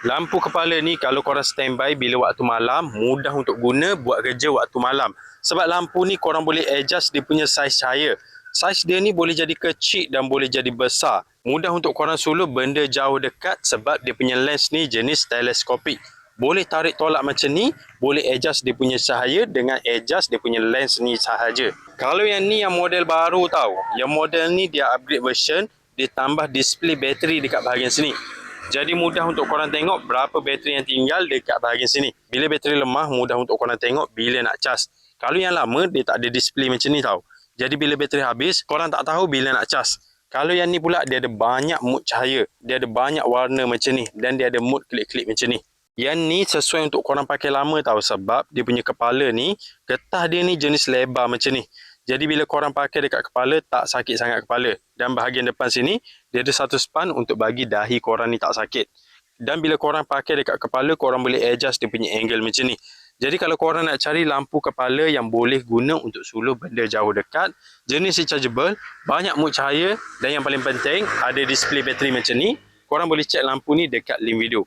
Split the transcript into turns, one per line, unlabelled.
Lampu kepala ni kalau korang standby bila waktu malam, mudah untuk guna buat kerja waktu malam. Sebab lampu ni korang boleh adjust dia punya saiz cahaya. Saiz dia ni boleh jadi kecil dan boleh jadi besar. Mudah untuk korang suluh benda jauh dekat sebab dia punya lens ni jenis teleskopik. Boleh tarik tolak macam ni, boleh adjust dia punya cahaya dengan adjust dia punya lens ni sahaja. Kalau yang ni yang model baru tau. Yang model ni dia upgrade version, dia tambah display bateri dekat bahagian sini. Jadi mudah untuk korang tengok berapa bateri yang tinggal dekat bahagian sini. Bila bateri lemah, mudah untuk korang tengok bila nak cas. Kalau yang lama, dia tak ada display macam ni tau. Jadi bila bateri habis, korang tak tahu bila nak cas. Kalau yang ni pula, dia ada banyak mood cahaya. Dia ada banyak warna macam ni. Dan dia ada mood klik-klik macam ni. Yang ni sesuai untuk korang pakai lama tau. Sebab dia punya kepala ni, getah dia ni jenis lebar macam ni. Jadi bila korang pakai dekat kepala, tak sakit sangat kepala. Dan bahagian depan sini, dia ada satu span untuk bagi dahi korang ni tak sakit. Dan bila korang pakai dekat kepala, korang boleh adjust dia punya angle macam ni. Jadi kalau korang nak cari lampu kepala yang boleh guna untuk suluh benda jauh dekat, jenis rechargeable, banyak mood cahaya dan yang paling penting, ada display bateri macam ni, korang boleh check lampu ni dekat link video.